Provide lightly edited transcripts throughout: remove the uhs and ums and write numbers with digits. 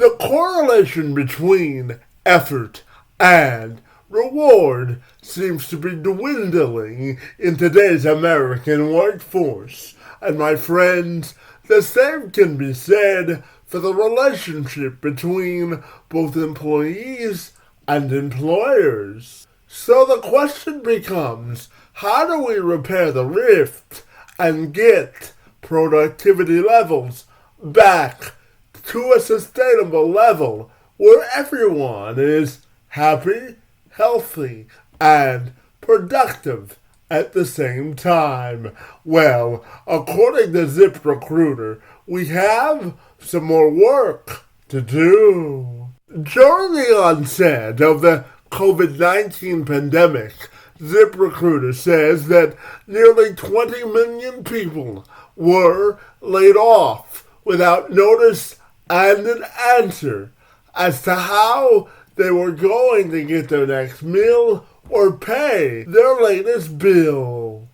The correlation between effort and reward seems to be dwindling in today's American workforce. And my friends, the same can be said for the relationship between both employees and employers. So the question becomes, how do we repair the rift and get productivity levels back to a sustainable level where everyone is happy, healthy, and productive at the same time? Well, according to ZipRecruiter, we have some more work to do. During the onset of the COVID-19 pandemic, ZipRecruiter says that nearly 20 million people were laid off without notice and an answer as to how they were going to get their next meal or pay their latest bill.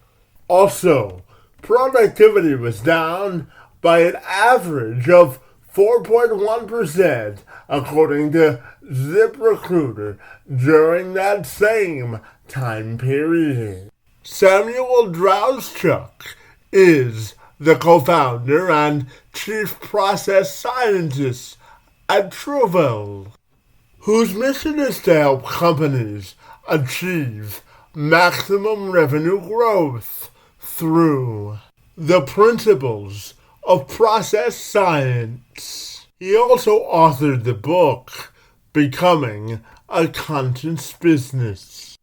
Also, productivity was down by an average of 4.1%, according to ZipRecruiter, during that same time period. Samuel Drauschak is the co-founder and chief process scientist at Truvle, whose mission is to help companies achieve maximum revenue growth through the principles of process science. He also authored the book, Becoming a Conscious Business.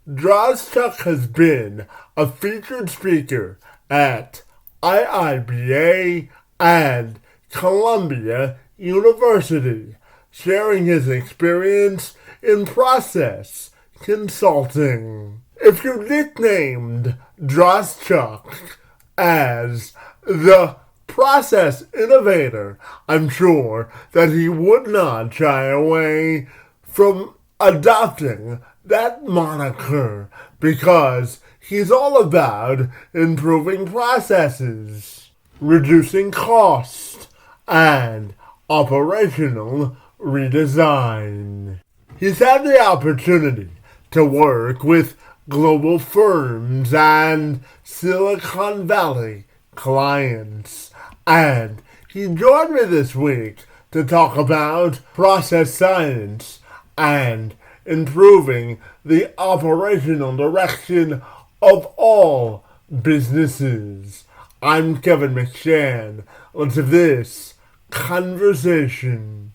Drauschak has been a featured speaker at IIBA and Columbia University, sharing his experience in process consulting. If you nicknamed Drauschak as the process innovator, I'm sure that he would not shy away from adopting that moniker, because he's all about improving processes, reducing cost, and operational redesign. He's had the opportunity to work with global firms and Silicon Valley clients, and he joined me this week to talk about process science and improving the operational direction of all businesses. I'm Kevin McShann. Let's have this conversation.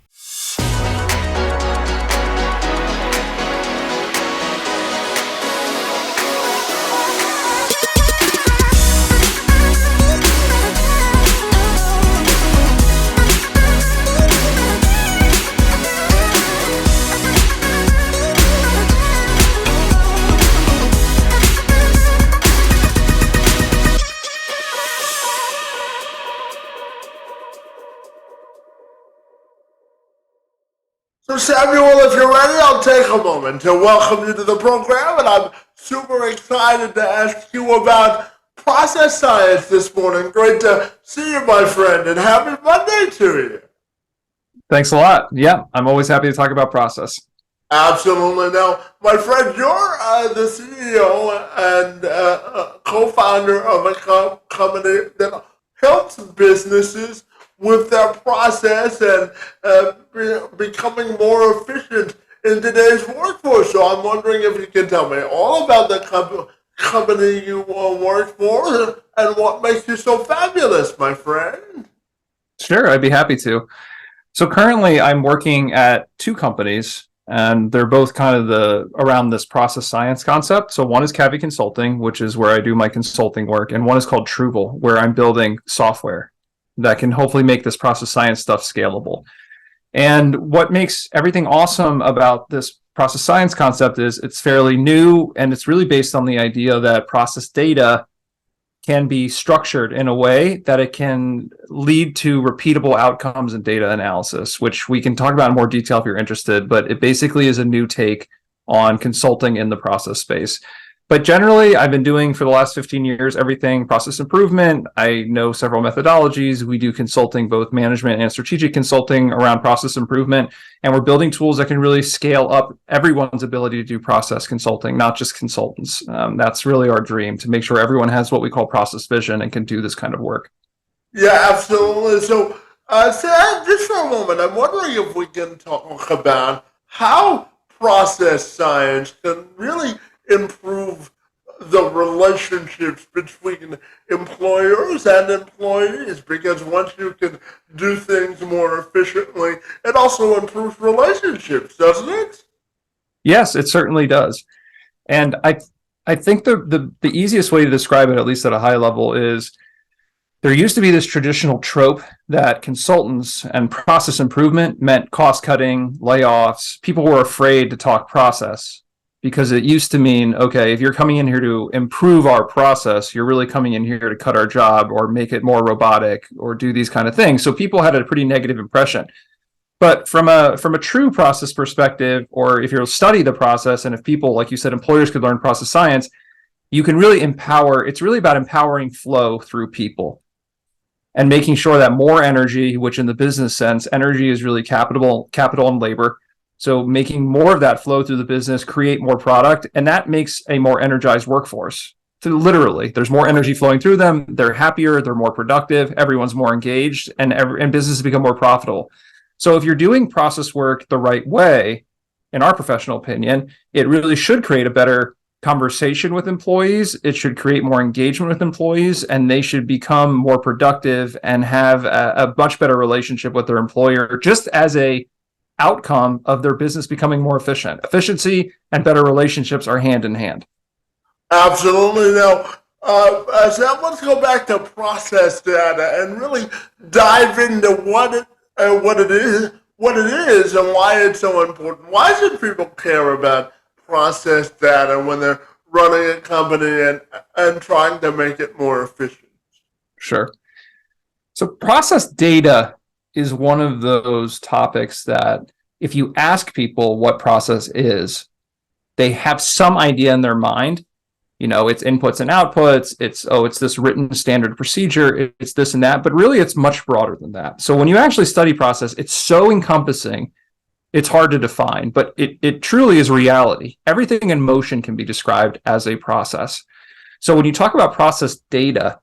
So Samuel, if you're ready, I'll take a moment to welcome you to the program, and I'm super excited to ask you about process science this morning. Great to see you, my friend, and happy Monday to you. Thanks a lot. Yeah, I'm always happy to talk about process. Absolutely. Now, my friend, you're the CEO and co-founder of a company that helps businesses with their process and becoming more efficient in today's workforce. So I'm wondering if you can tell me all about the company you work for and what makes you so fabulous, my friend. Sure, I'd be happy to. So currently I'm working at two companies, and they're both kind of around this process science concept. So one is Cavi Consulting, which is where I do my consulting work, and one is called Truvle, where I'm building software that can hopefully make this process science stuff scalable. And what makes everything awesome about this process science concept is it's fairly new, and it's really based on the idea that process data can be structured in a way that it can lead to repeatable outcomes in data analysis, which we can talk about in more detail if you're interested, but it basically is a new take on consulting in the process space. But generally, I've been doing for the last 15 years everything process improvement. I know several methodologies. We do consulting, both management and strategic consulting around process improvement. And we're building tools that can really scale up everyone's ability to do process consulting, not just consultants. That's really our dream, to make sure everyone has what we call process vision and can do this kind of work. Yeah, absolutely. So, Sam, just for a moment, I'm wondering if we can talk about how process science can really improve the relationships between employers and employees, because once you can do things more efficiently, it also improves relationships, doesn't it? Yes, it certainly does. And I think the easiest way to describe it, at least at a high level, is there used to be this traditional trope that consultants and process improvement meant cost cutting, layoffs. People were afraid to talk process because it used to mean, okay, if you're coming in here to improve our process, you're really coming in here to cut our job or make it more robotic or do these kind of things. So people had a pretty negative impression. But from a true process perspective, or if you'll study the process, and if people, like you said, employers could learn process science, you can really empower. It's really about empowering flow through people and making sure that more energy, which in the business sense, energy is really capital and labor. So making more of that flow through the business, create more product, and that makes a more energized workforce. So literally, there's more energy flowing through them. They're happier. They're more productive. Everyone's more engaged, and businesses become more profitable. So if you're doing process work the right way, in our professional opinion, it really should create a better conversation with employees. It should create more engagement with employees, and they should become more productive and have a much better relationship with their employer, just as a outcome of their business becoming more efficient. Efficiency and better relationships are hand in hand. Absolutely. Now, Sam, let's go back to process data and really dive into what it is, and why it's so important. Why should people care about process data when they're running a company and trying to make it more efficient? Sure. So process data is one of those topics that if you ask people what process is, they have some idea in their mind. You know, it's inputs and outputs. It's this written standard procedure. It's this and that. But really, it's much broader than that. So when you actually study process, it's so encompassing, it's hard to define. But it truly is reality. Everything in motion can be described as a process. So when you talk about process data,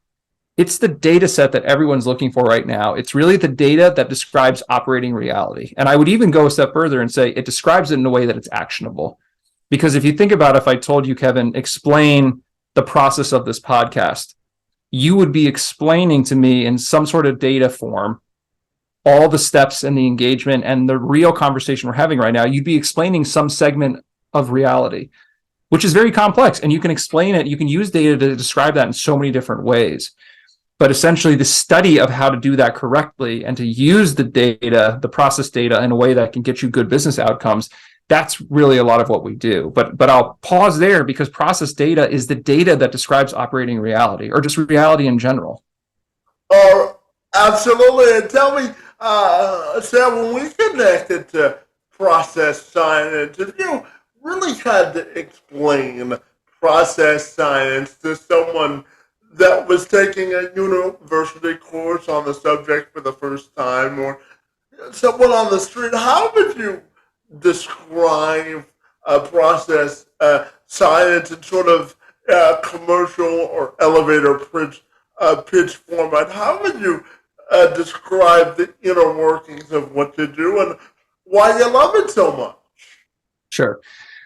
it's the data set that everyone's looking for right now. It's really the data that describes operating reality. And I would even go a step further and say it describes it in a way that it's actionable. Because if you think about if I told you, Kevin, explain the process of this podcast, you would be explaining to me in some sort of data form all the steps and the engagement and the real conversation we're having right now. You'd be explaining some segment of reality, which is very complex. And you can explain it. You can use data to describe that in so many different ways. But essentially, the study of how to do that correctly and to use the data, the process data, in a way that can get you good business outcomes, that's really a lot of what we do. But I'll pause there, because process data is the data that describes operating reality, or just reality in general. Oh, absolutely. And tell me, Sam, when we connected to process science, if you really had to explain process science to someone that was taking a university course on the subject for the first time, or someone on the street, how would you describe process science in sort of commercial or elevator pitch format? How would you describe the inner workings of what you do and why you love it so much? Sure.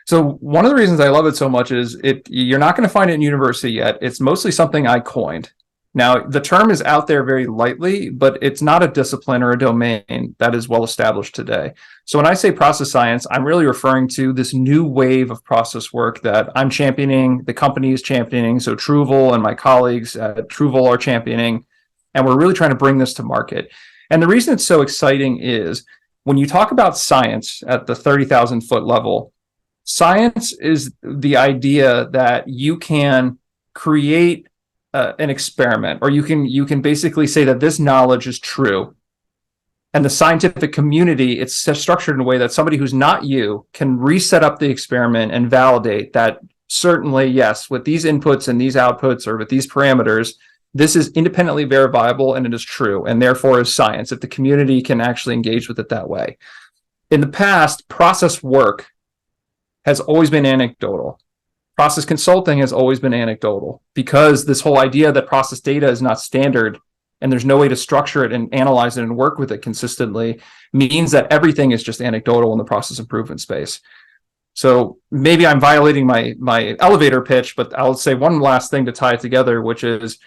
So one of the reasons I love it so much is you're not going to find it in university yet. It's mostly something I coined. Now, the term is out there very lightly, but it's not a discipline or a domain that is well established today. So when I say process science, I'm really referring to this new wave of process work that I'm championing, the company is championing. So Truvle and my colleagues at Truvle are championing, and we're really trying to bring this to market. And the reason it's so exciting is when you talk about science at the 30,000 foot level, science is the idea that you can create an experiment, or you can basically say that this knowledge is true. And the scientific community, it's structured in a way that somebody who's not you can reset up the experiment and validate that certainly, yes, with these inputs and these outputs or with these parameters, this is independently verifiable and it is true, and therefore is science if the community can actually engage with it that way. In the past, process work has always been anecdotal. Process consulting has always been anecdotal because this whole idea that process data is not standard and there's no way to structure it and analyze it and work with it consistently means that everything is just anecdotal in the process improvement space. So maybe I'm violating my elevator pitch, but I'll say one last thing to tie it together, which is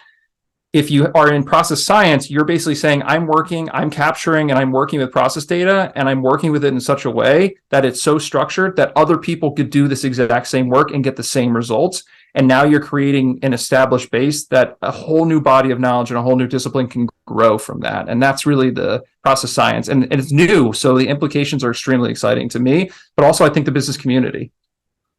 if you are in process science, you're basically saying I'm capturing and I'm working with process data and I'm working with it in such a way that it's so structured that other people could do this exact same work and get the same results. And now you're creating an established base that a whole new body of knowledge and a whole new discipline can grow from that. And that's really the process science. And it's new. So the implications are extremely exciting to me, but also I think the business community.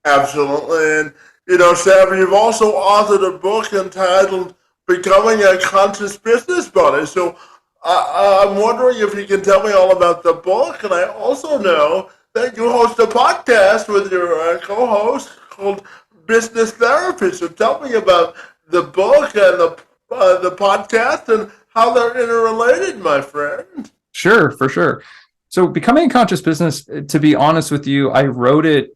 Absolutely. And, Sam, you've also authored a book entitled Becoming a Conscious Business Buddy. So I'm wondering if you can tell me all about the book. And I also know that you host a podcast with your co-host called Business Therapy. So tell me about the book and the podcast and how they're interrelated, my friend. Sure, for sure. So Becoming a Conscious Business, to be honest with you, I wrote it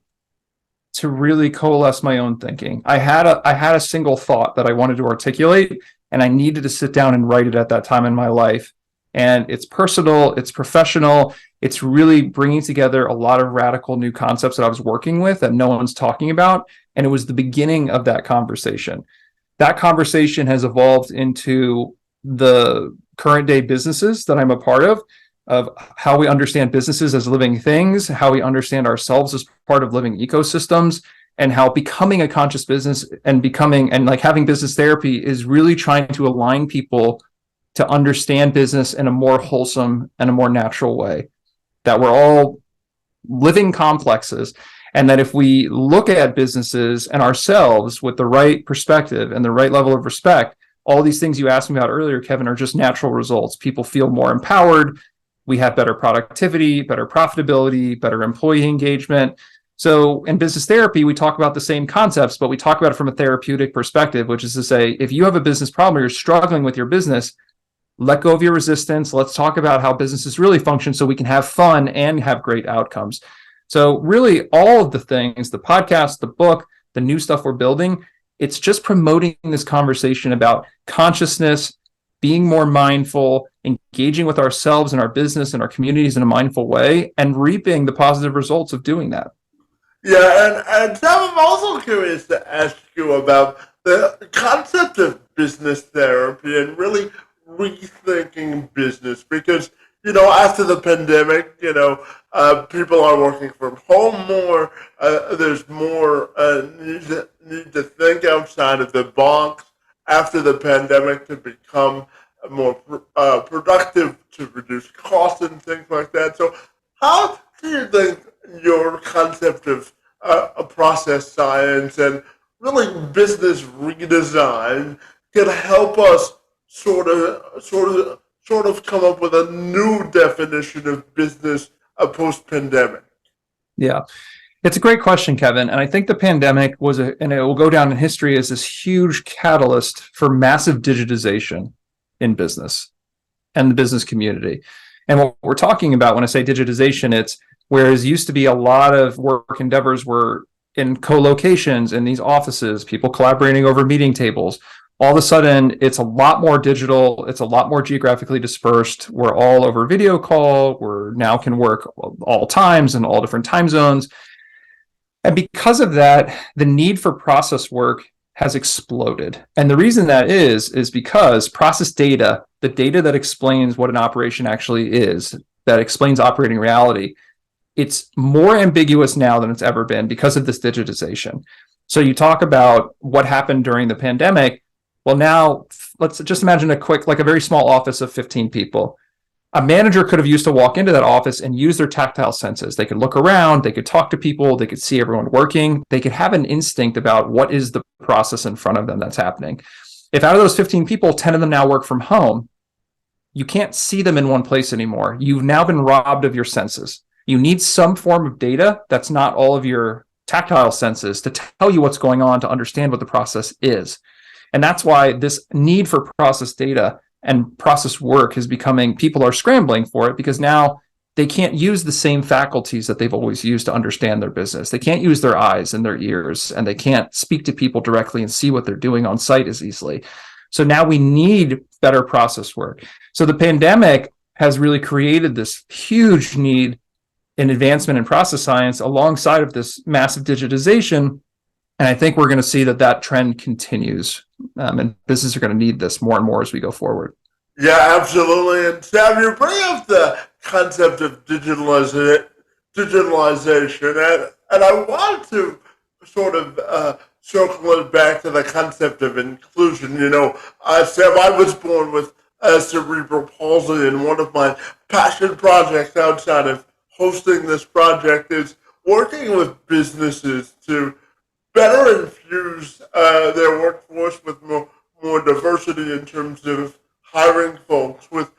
to really coalesce my own thinking. I had a single thought that I wanted to articulate, and I needed to sit down and write it at that time in my life. And it's personal, it's professional, it's really bringing together a lot of radical new concepts that I was working with that no one's talking about. And it was the beginning of that conversation. That conversation has evolved into the current day businesses that I'm a part of how we understand businesses as living things, how we understand ourselves as part of living ecosystems, and how becoming a conscious business and having business therapy is really trying to align people to understand business in a more wholesome and a more natural way, that we're all living complexes. And that if we look at businesses and ourselves with the right perspective and the right level of respect, all these things you asked me about earlier, Kevin, are just natural results. People feel more empowered. We have better productivity, better profitability, better employee engagement. So in business therapy, we talk about the same concepts, but we talk about it from a therapeutic perspective, which is to say, if you have a business problem or you're struggling with your business, let go of your resistance. Let's talk about how businesses really function so we can have fun and have great outcomes. So really all of the things, the podcast, the book, the new stuff we're building, it's just promoting this conversation about consciousness, being more mindful, engaging with ourselves and our business and our communities in a mindful way, and reaping the positive results of doing that. Yeah, and Sam, I'm also curious to ask you about the concept of business therapy and really rethinking business because, after the pandemic, people are working from home more. There's more need to think outside of the box after the pandemic to become more productive, to reduce costs and things like that. So how do you think your concept of process science and really business redesign can help us sort of come up with a new definition of business post-pandemic? Yeah. It's a great question, Kevin. And I think the pandemic and it will go down in history as this huge catalyst for massive digitization in business and the business community. And what we're talking about when I say digitization, it's whereas used to be a lot of work endeavors were in co-locations in these offices, people collaborating over meeting tables. All of a sudden, it's a lot more digital. It's a lot more geographically dispersed. We're all over video call. We're now can work all times and all different time zones. And because of that, the need for process work has exploded. And the reason that is because process data, the data that explains what an operation actually is, that explains operating reality, it's more ambiguous now than it's ever been because of this digitization. So you talk about what happened during the pandemic. Well, now let's just imagine a very small office of 15 people. A manager could have used to walk into that office and use their tactile senses. They could look around, they could talk to people, they could see everyone working, they could have an instinct about what is the process in front of them that's happening. If out of those 15 people, 10 of them now work from home, you can't see them in one place anymore. You've now been robbed of your senses. You need some form of data that's not all of your tactile senses to tell you what's going on, to understand what the process is. And that's why this need for process data and process work is becoming, people are scrambling for it because now they can't use the same faculties that they've always used to understand their business. They can't use their eyes and their ears, and they can't speak to people directly and see what they're doing on site as easily. So now we need better process work. So the pandemic has really created this huge need in advancement in process science alongside of this massive digitization. And I think we're going to see that trend continues. And businesses are going to need this more and more as we go forward. Yeah, absolutely. And Sam, you bring up the concept of digitalization, and I want to sort of circle it back to the concept of inclusion. Sam, I was born with cerebral palsy, and one of my passion projects outside of hosting this project is working with businesses to better infuse their workforce with more diversity in terms of hiring folks with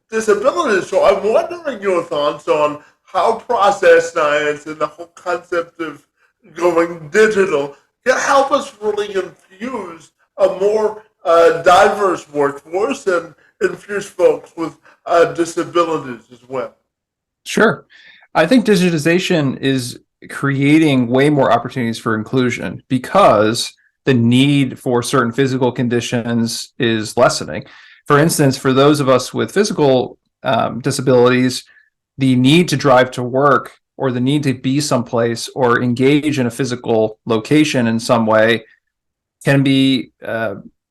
disabilities. So I'm wondering your thoughts on how process science and the whole concept of going digital can help us really infuse a more diverse workforce and infuse folks with disabilities as well. Sure. I think digitization is creating way more opportunities for inclusion because the need for certain physical conditions is lessening. For instance, for those of us with physical disabilities, the need to drive to work or the need to be someplace or engage in a physical location in some way can be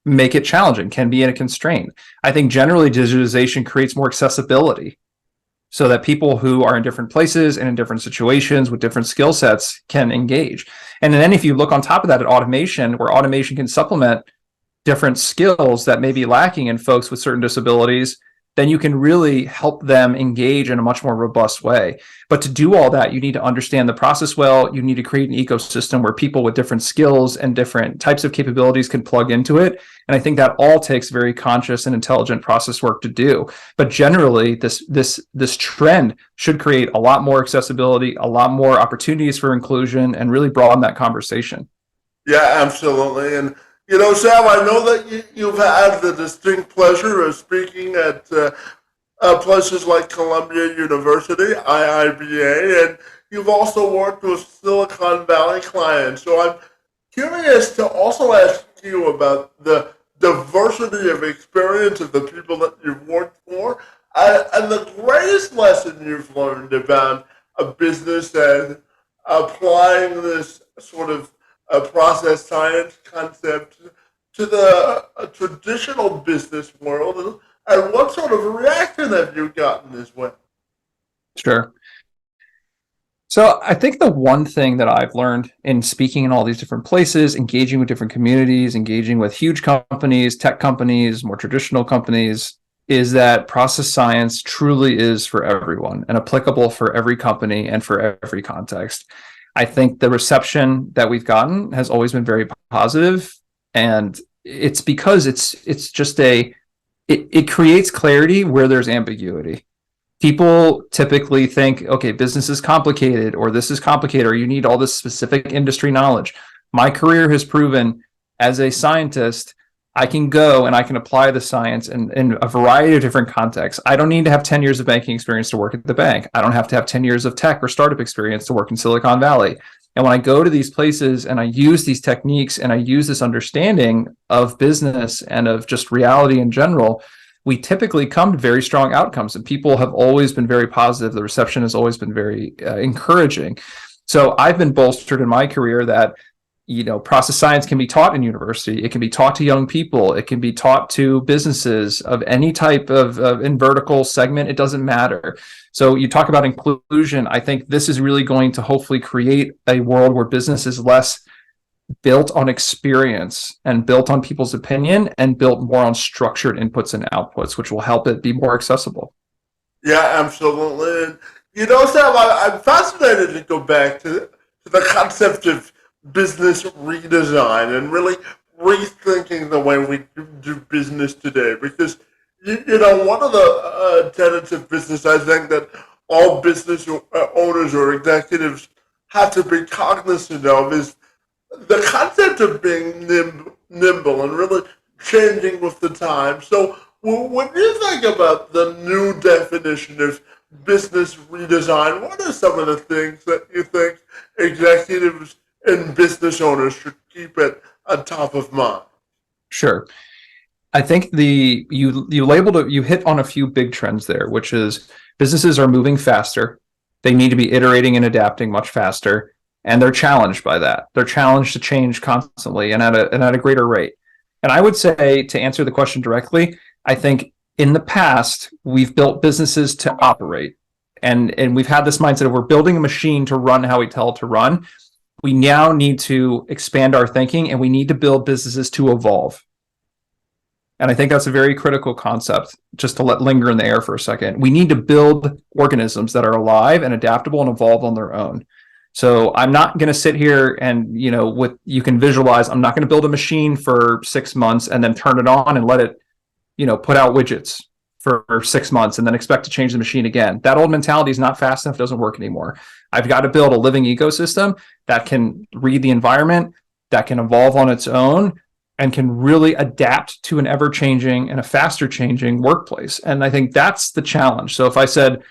make it challenging, can be in a constraint. I think generally digitization creates more accessibility so that people who are in different places and in different situations with different skill sets can engage. And then if you look on top of that at automation, where automation can supplement different skills that may be lacking in folks with certain disabilities, then you can really help them engage in a much more robust way. But to do all that, you need to understand the process well. You need to create an ecosystem where people with different skills and different types of capabilities can plug into it. And I think that all takes very conscious and intelligent process work to do. But generally, this trend should create a lot more accessibility, a lot more opportunities for inclusion, and really broaden that conversation. Yeah, absolutely. And Sam, I know that you've had the distinct pleasure of speaking at places like Columbia University, IIBA, and you've also worked with Silicon Valley clients. So I'm curious to also ask you about the diversity of experience of the people that you've worked for, and the greatest lesson you've learned about a business and applying this sort of process science concept to the traditional business world, and what sort of reaction have you gotten as well? Sure. So I think the one thing that I've learned in speaking in all these different places, engaging with different communities, engaging with huge companies, tech companies, more traditional companies, is that process science truly is for everyone and applicable for every company and for every context. I think the reception that we've gotten has always been very positive, and it's because it's just it creates clarity where there's ambiguity. People typically think, okay, business is complicated, or this is complicated, or you need all this specific industry knowledge. My career has proven as a scientist, I can go and I can apply the science in a variety of different contexts. I don't need to have 10 years of banking experience to work at the bank. I don't have to have 10 years of tech or startup experience to work in Silicon Valley. And when I go to these places and I use these techniques and I use this understanding of business and of just reality in general, we typically come to very strong outcomes, and people have always been very positive. The reception has always been very encouraging. So I've been bolstered in my career that process science can be taught in university. It can be taught to young people. It can be taught to businesses of any type of in vertical segment. It doesn't matter. So you talk about inclusion. I think this is really going to hopefully create a world where business is less built on experience and built on people's opinion and built more on structured inputs and outputs, which will help it be more accessible. Yeah, absolutely. And, Sam, I'm fascinated to go back to the concept of business redesign and really rethinking the way we do business today. Because, one of the tenets of business, I think, that all business owners or executives have to be cognizant of is the concept of being nimble and really changing with the time. So when you think about the new definition of business redesign, what are some of the things that you think executives and business owners should keep it on top of mind? Sure. I think you hit on a few big trends there, which is businesses are moving faster. They need to be iterating and adapting much faster, and they're challenged by that. They're challenged to change constantly and at a greater rate. And I would say, to answer the question directly, I think in the past we've built businesses to operate, and we've had this mindset of we're building a machine to run how we tell it to run. We now need to expand our thinking, and we need to build businesses to evolve. And I think that's a very critical concept, just to let linger in the air for a second. We need to build organisms that are alive and adaptable and evolve on their own. So I'm not going to sit here and, you can visualize, I'm not going to build a machine for 6 months and then turn it on and let it, put out widgets for 6 months and then expect to change the machine again. That old mentality is not fast enough, doesn't work anymore. I've got to build a living ecosystem that can read the environment, that can evolve on its own, and can really adapt to an ever-changing and a faster-changing workplace. And I think that's the challenge. So if I said,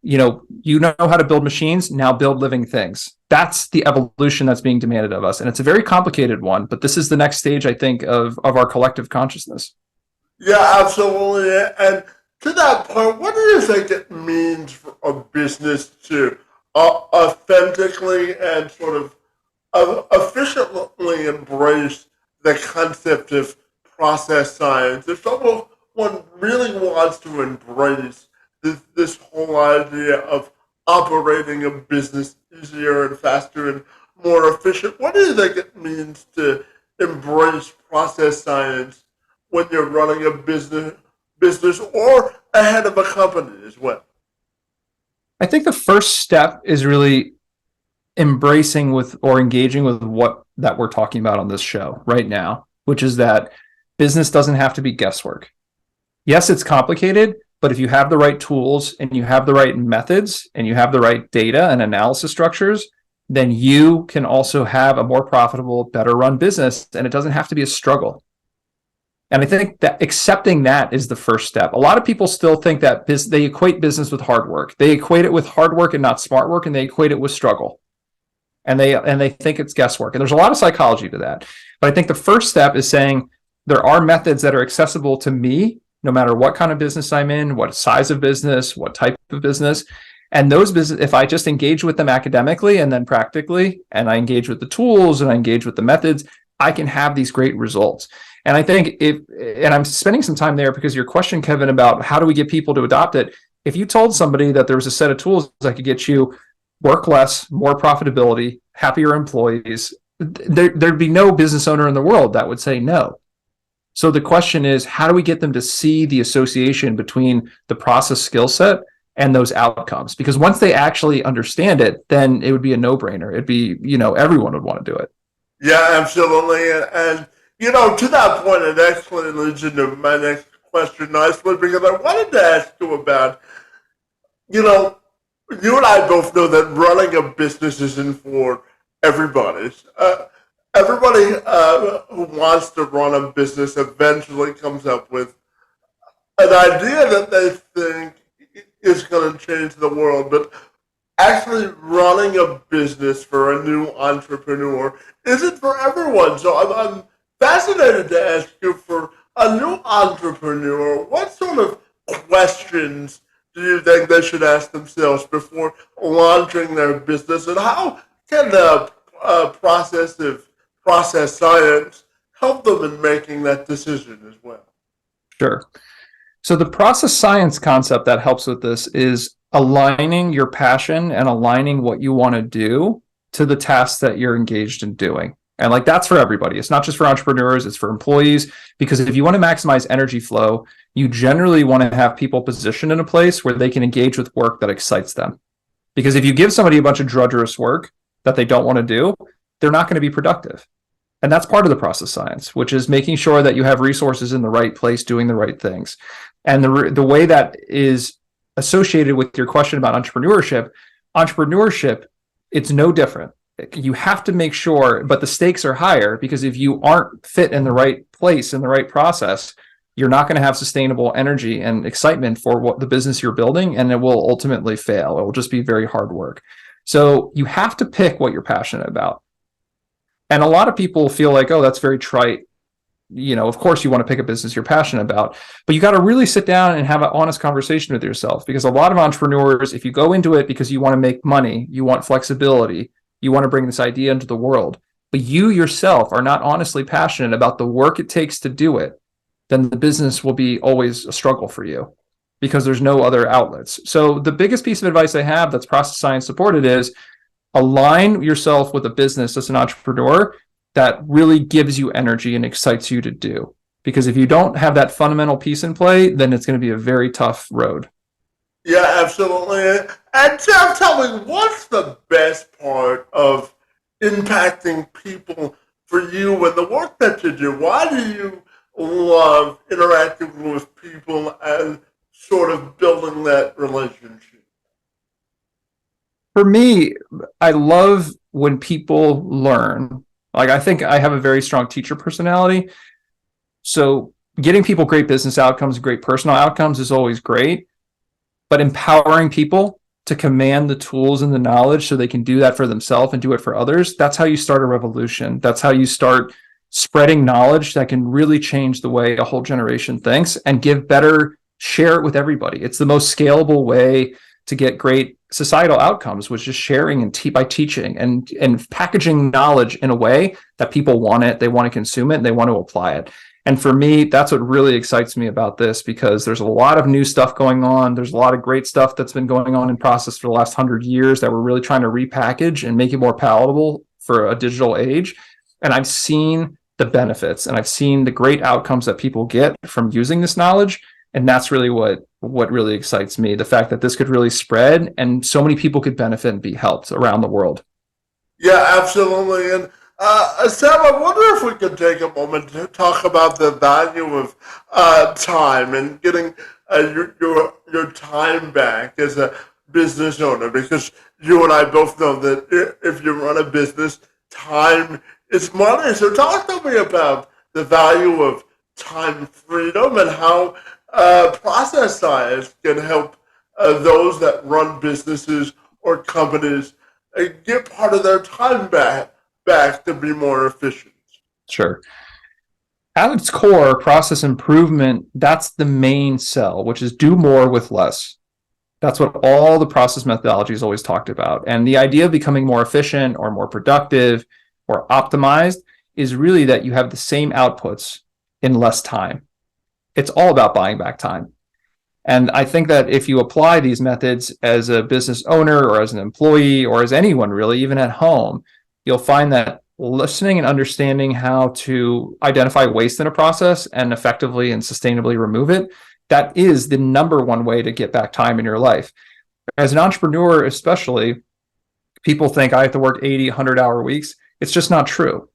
you know how to build machines, now build living things. That's the evolution that's being demanded of us. And it's a very complicated one, but this is the next stage, I think, of our collective consciousness. Yeah, absolutely. And to that point, what do you think it means for a business to authentically and sort of efficiently embrace the concept of process science? If someone really wants to embrace this whole idea of operating a business easier and faster and more efficient, what do you think it means to embrace process science when you're running a business or ahead of a company as well? I think the first step is really embracing with or engaging with what that we're talking about on this show right now, which is that business doesn't have to be guesswork. Yes, it's complicated, but if you have the right tools and you have the right methods and you have the right data and analysis structures, then you can also have a more profitable, better run business, and it doesn't have to be a struggle. And I think that accepting that is the first step. A lot of people still think that they equate business with hard work. They equate it with hard work and not smart work, and they equate it with struggle. And they think it's guesswork. And there's a lot of psychology to that. But I think the first step is saying there are methods that are accessible to me, no matter what kind of business I'm in, what size of business, what type of business. And those business, if I just engage with them academically and then practically, and I engage with the tools and I engage with the methods, I can have these great results. And I think and I'm spending some time there because your question, Kevin, about how do we get people to adopt it? If you told somebody that there was a set of tools that could get you work less, more profitability, happier employees, there'd be no business owner in the world that would say no. So the question is, how do we get them to see the association between the process skill set and those outcomes? Because once they actually understand it, then it would be a no-brainer. It'd be, everyone would want to do it. Yeah, absolutely. And to that point, it actually leads into my next question nicely, because I wanted to ask you about, you and I both know that running a business isn't for everybody. Everybody who wants to run a business eventually comes up with an idea that they think is going to change the world, but actually running a business for a new entrepreneur isn't for everyone. So I'm fascinated to ask you, for a new entrepreneur, what sort of questions do you think they should ask themselves before launching their business, and how can the process science help them in making that decision as well? Sure. So the process science concept that helps with this is aligning your passion and aligning what you want to do to the tasks that you're engaged in doing. And that's for everybody. It's not just for entrepreneurs, it's for employees, because if you want to maximize energy flow, you generally want to have people positioned in a place where they can engage with work that excites them. Because if you give somebody a bunch of drudgerous work that they don't want to do, they're not going to be productive. And that's part of the process science, which is making sure that you have resources in the right place doing the right things. And the way that is associated with your question about entrepreneurship It's no different. You have to make sure, but the stakes are higher because if you aren't fit in the right place, in the right process, you're not going to have sustainable energy and excitement for what the business you're building, and it will ultimately fail. It will just be very hard work. So you have to pick what you're passionate about. And a lot of people feel like, oh, that's very trite. Of course you want to pick a business you're passionate about, but you got to really sit down and have an honest conversation with yourself, because a lot of entrepreneurs, if you go into it because you want to make money, you want flexibility, you want to bring this idea into the world, but you yourself are not honestly passionate about the work it takes to do it, then the business will be always a struggle for you because there's no other outlets. So the biggest piece of advice I have that's process science supported is align yourself with a business as an entrepreneur that really gives you energy and excites you to do. Because if you don't have that fundamental piece in play, then it's going to be a very tough road. Yeah, absolutely. And Tim, tell me, what's the best part of impacting people for you and the work that you do? Why do you love interacting with people and sort of building that relationship? For me, I love when people learn. Like, I think I have a very strong teacher personality. So getting people great business outcomes, great personal outcomes is always great. But empowering people to command the tools and the knowledge so they can do that for themselves and do it for others, that's how you start a revolution. That's how you start spreading knowledge that can really change the way a whole generation thinks and share it with everybody. It's the most scalable way to get great societal outcomes, which is sharing and by teaching and packaging knowledge in a way that people want it, they want to consume it, and they want to apply it. And for me, that's what really excites me about this, because there's a lot of new stuff going on. There's a lot of great stuff that's been going on in process for the last 100 years that we're really trying to repackage and make it more palatable for a digital age. And I've seen the benefits and I've seen the great outcomes that people get from using this knowledge. And that's really what really excites me, the fact that this could really spread and so many people could benefit and be helped around the world. Yeah, absolutely. And Sam, I wonder if we could take a moment to talk about the value of time and getting your time back as a business owner, because you and I both know that if you run a business, time is money. So talk to me about the value of time freedom and how process science can help those that run businesses or companies get part of their time back to be more efficient. Sure. At its core, process improvement, that's the main cell, which is do more with less. That's what all the process methodologies always talked about. And the idea of becoming more efficient or more productive or optimized is really that you have the same outputs in less time. It's all about buying back time. And I think that if you apply these methods as a business owner or as an employee or as anyone really, even at home, you'll find that listening and understanding how to identify waste in a process and effectively and sustainably remove it, that is the number one way to get back time in your life. As an entrepreneur, especially, people think I have to work 80, 100-hour weeks. It's just not true.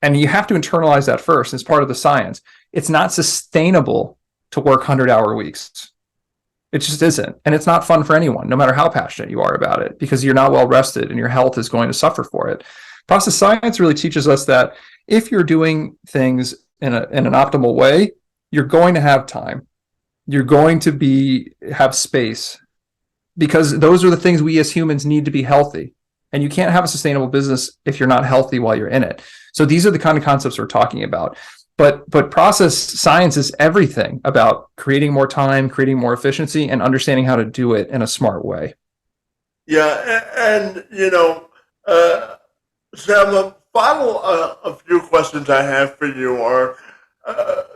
And you have to internalize that first as part of the science. It's not sustainable to work 100-hour weeks. It just isn't. And it's not fun for anyone, no matter how passionate you are about it, because you're not well rested and your health is going to suffer for it. Process science really teaches us that if you're doing things in an optimal way, you're going to have time. You're going to have space, because those are the things we as humans need to be healthy. And you can't have a sustainable business if you're not healthy while you're in it. So these are the kind of concepts we're talking about. But process science is everything about creating more time, creating more efficiency, and understanding how to do it in a smart way. Yeah, and Sam, the final a few questions I have for you are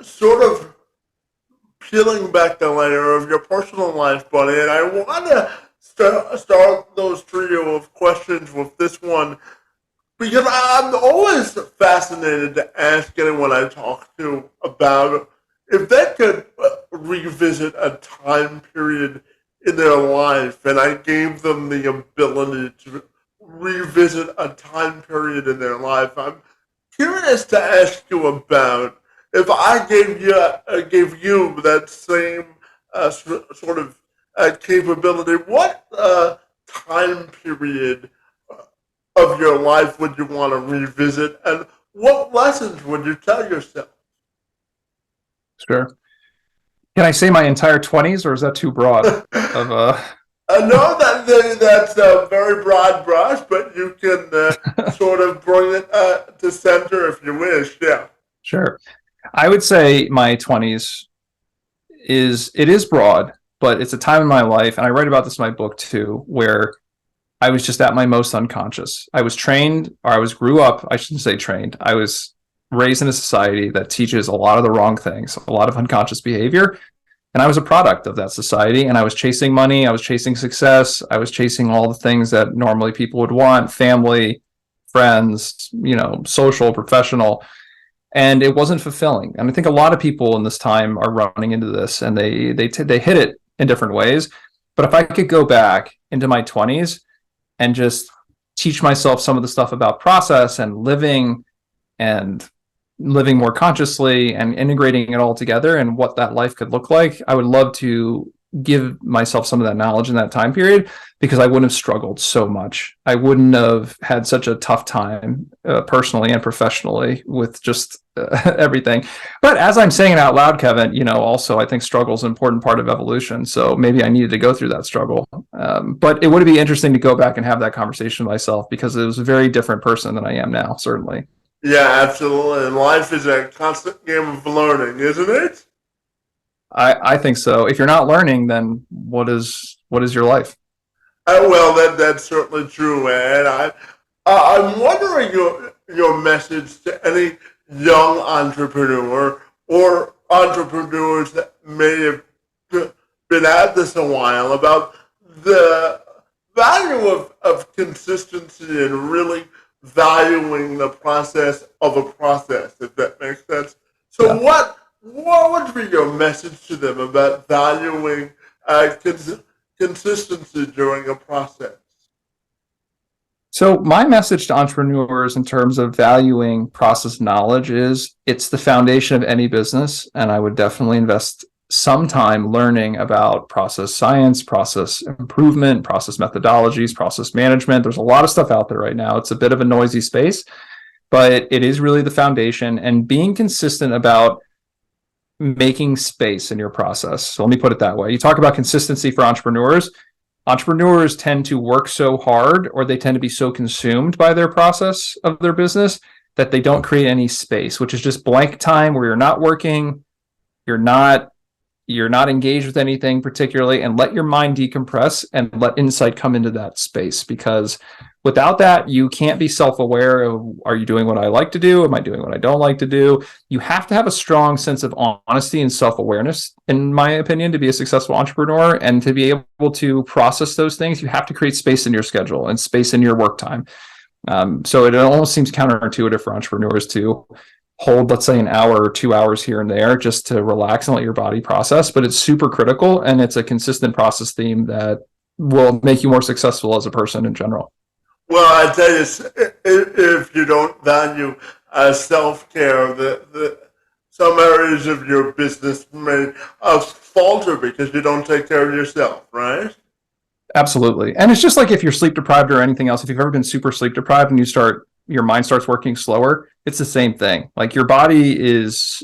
sort of peeling back the layer of your personal life, buddy. And I want to start those trio of questions with this one, because I'm always fascinated to ask anyone I talk to about if they could revisit a time period in their life, and I gave them the ability to revisit a time period in their life. I'm curious to ask you about if I gave you that same sort of capability. What time period of your life would you want to revisit, and what lessons would you tell yourself? Sure. Can I say my entire 20s, or is that too broad of a? I know that's a very broad brush, but you can sort of bring it to center if you wish. Yeah. Sure. I would say my 20s is broad, but it's a time in my life, and I write about this in my book too, where I was just at my most unconscious. I was trained, or grew up, I shouldn't say trained. I was raised in a society that teaches a lot of the wrong things, a lot of unconscious behavior. And I was a product of that society, and I was chasing money. I was chasing success. I was chasing all the things that normally people would want: family, friends, social, professional. And it wasn't fulfilling. And I think a lot of people in this time are running into this, and they hit it in different ways. But if I could go back into my 20s and just teach myself some of the stuff about process and living more consciously and integrating it all together and what that life could look like, I would love to give myself some of that knowledge in that time period, because I wouldn't have struggled so much. I wouldn't have had such a tough time personally and professionally with just everything. But as I'm saying it out loud, Kevin, also I think struggle is an important part of evolution. So maybe I needed to go through that struggle. But it would be interesting to go back and have that conversation with myself, because it was a very different person than I am now, certainly. Yeah, absolutely. And life is a constant game of learning, isn't it? I think so. If you're not learning, then what is your life? Well, that's certainly true, and I'm wondering your message to any young entrepreneur or entrepreneurs that may have been at this a while about the value of consistency and really valuing the process of a process, if that makes sense. So Yeah. what would be your message to them about valuing consistency during a process? So my message to entrepreneurs in terms of valuing process knowledge is it's the foundation of any business. And I would definitely invest some time learning about process science, process improvement, process methodologies, process management. There's a lot of stuff out there right now. It's a bit of a noisy space, but it is really the foundation, and being consistent about making space in your process. So let me put it that way. You talk about consistency for entrepreneurs. Entrepreneurs tend to work so hard, or they tend to be so consumed by their process of their business, that they don't create any space, which is just blank time where you're not working, you're not engaged with anything particularly, and let your mind decompress and let insight come into that space. Because without that, you can't be self-aware of, are you doing what I like to do? Am I doing what I don't like to do? You have to have a strong sense of honesty and self-awareness, in my opinion, to be a successful entrepreneur. And to be able to process those things, you have to create space in your schedule and space in your work time. So it almost seems counterintuitive for entrepreneurs to hold, let's say, an hour or 2 hours here and there just to relax and let your body process. But it's super critical, and it's a consistent process theme that will make you more successful as a person in general. Well, I tell you, if you don't value self-care, some areas of your business may falter because you don't take care of yourself, right? Absolutely. And it's just like if you're sleep deprived or anything else, if you've ever been super sleep deprived and your mind starts working slower, it's the same thing. Like your body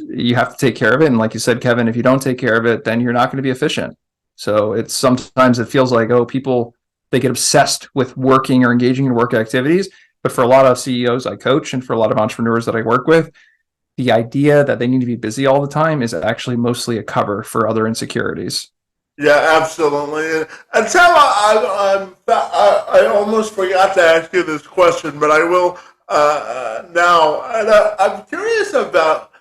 you have to take care of it. And like you said, Kevin, if you don't take care of it, then you're not going to be efficient. So sometimes it feels like, people, they get obsessed with working or engaging in work activities. But for a lot of CEOs I coach, and for a lot of entrepreneurs that I work with, the idea that they need to be busy all the time is actually mostly a cover for other insecurities. Yeah, absolutely. And Sam, I almost forgot to ask you this question, but I will now. And I'm curious about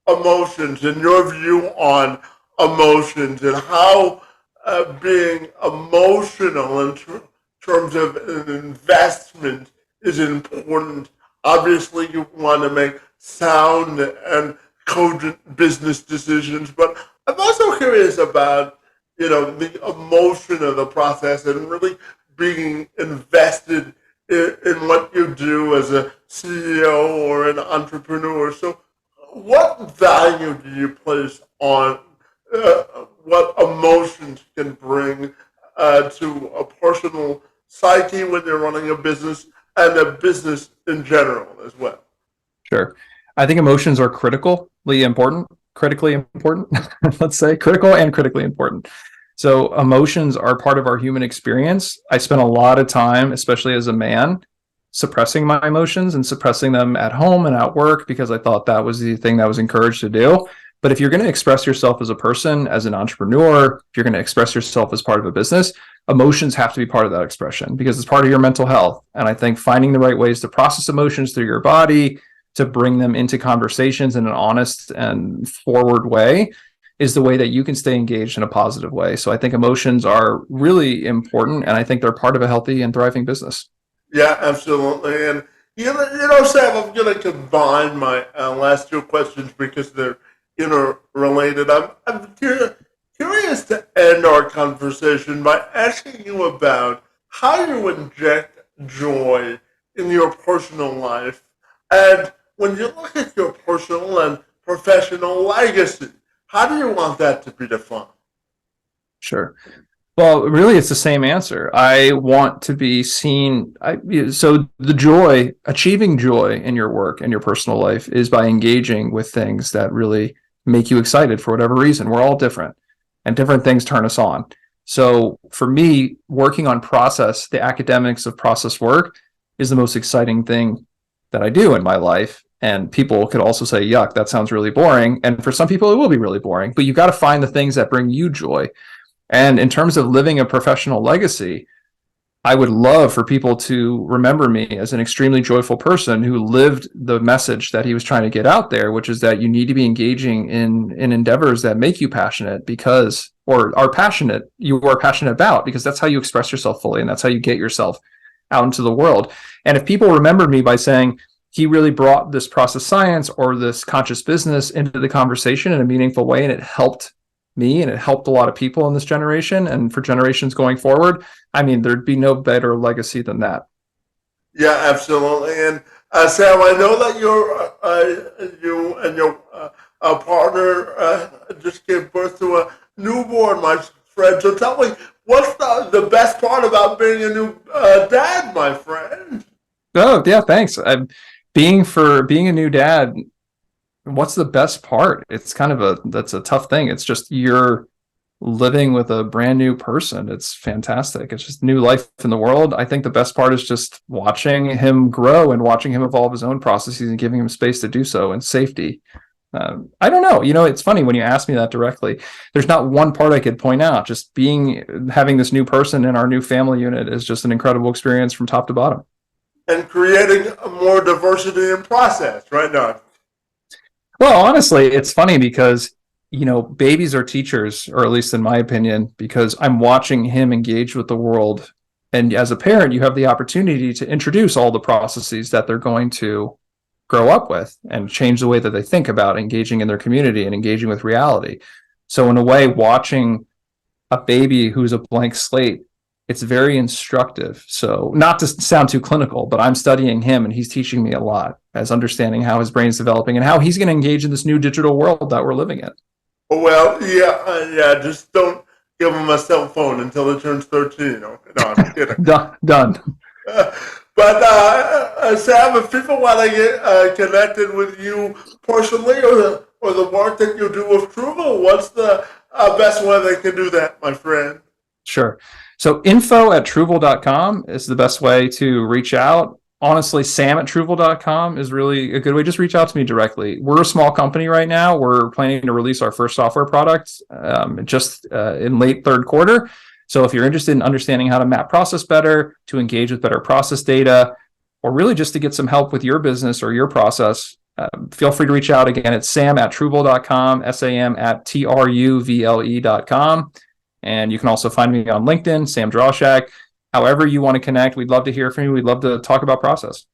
emotions and your view on emotions, and how being emotional in terms of an investment is important. Obviously, you want to make sound and cogent business decisions, but I'm also curious about, the emotion of the process and really being invested in what you do as a CEO or an entrepreneur. So, what value do you place on what emotions can bring to a personal psyche when you're running a business and a business in general as well? Sure. I think emotions are critically important, let's say, critical and critically important. So emotions are part of our human experience. I spent a lot of time, especially as a man, suppressing my emotions and suppressing them at home and at work because I thought that was the thing that was encouraged to do. But if you're going to express yourself as a person, as an entrepreneur, if you're going to express yourself as part of a business, emotions have to be part of that expression because it's part of your mental health. And I think finding the right ways to process emotions through your body, to bring them into conversations in an honest and forward way is the way that you can stay engaged in a positive way. So I think emotions are really important, and I think they're part of a healthy and thriving business. Yeah, absolutely. And Sam, I'm going to combine my last two questions because they're interrelated. I'm curious to end our conversation by asking you about how you inject joy in your personal life, and when you look at your personal and professional legacy, how do you want that to be defined? Sure. Well, really, it's the same answer. I want to be seen. So the joy, achieving joy in your work and your personal life is by engaging with things that really make you excited for whatever reason. We're all different and different things turn us on. So for me, working on process, the academics of process work is the most exciting thing that I do in my life. And people could also say, yuck, that sounds really boring. And for some people, it will be really boring, but you've got to find the things that bring you joy. And in terms of living a professional legacy, I would love for people to remember me as an extremely joyful person who lived the message that he was trying to get out there, which is that you need to be engaging in endeavors that make you passionate you are passionate about, because that's how you express yourself fully and that's how you get yourself out into the world. And if people remembered me by saying, he really brought this process science or this conscious business into the conversation in a meaningful way, and it helped me and it helped a lot of people in this generation and for generations going forward, I mean, there'd be no better legacy than that. Yeah, absolutely. And Sam, I know that you and your partner just gave birth to a newborn, my friend. So tell me, what's the best part about being a new dad, my friend? Oh, yeah, thanks. Being a new dad, what's the best part? It's that's a tough thing. It's just you're living with a brand new person. It's fantastic. It's just new life in the world. I think the best part is just watching him grow and watching him evolve his own processes and giving him space to do so and safety. I don't know. It's funny when you ask me that directly. There's not one part I could point out. Just having this new person in our new family unit is just an incredible experience from top to bottom. And creating more diversity in process right now. Well, honestly, it's funny because, babies are teachers, or at least in my opinion, because I'm watching him engage with the world. And as a parent, you have the opportunity to introduce all the processes that they're going to grow up with and change the way that they think about engaging in their community and engaging with reality. So in a way, watching a baby who's a blank slate, it's very instructive. So not to sound too clinical, but I'm studying him and he's teaching me a lot as understanding how his brain's developing and how he's going to engage in this new digital world that we're living in. Well, yeah, just don't give him a cell phone until he turns 13. No, I'm kidding. Done. But Sam, if people want to get connected with you personally or the work that you do with Truvle, what's the best way they can do that, my friend? Sure. So info@truvle.com is the best way to reach out. Honestly, sam@truvle.com is really a good way. Just reach out to me directly. We're a small company right now. We're planning to release our first software product just in late third quarter. So if you're interested in understanding how to map process better, to engage with better process data, or really just to get some help with your business or your process, feel free to reach out. Again, it's sam@truvle.com, sam@truvle.com. And you can also find me on LinkedIn, Sam Drauschak. However you want to connect, we'd love to hear from you. We'd love to talk about process.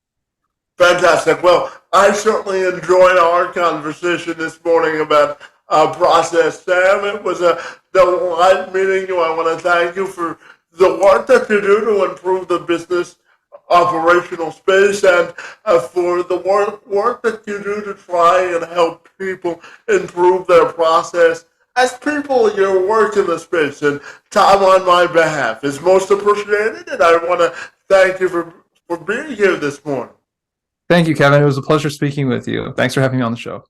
Fantastic. Well, I certainly enjoyed our conversation this morning about process, Sam. It was a delight meeting you. I want to thank you for the work that you do to improve the business operational space and for the work that you do to try and help people improve their process as people, your work in the space and time on my behalf is most appreciated, and I want to thank you for being here this morning. Thank you, Kevin. It was a pleasure speaking with you. Thanks for having me on the show.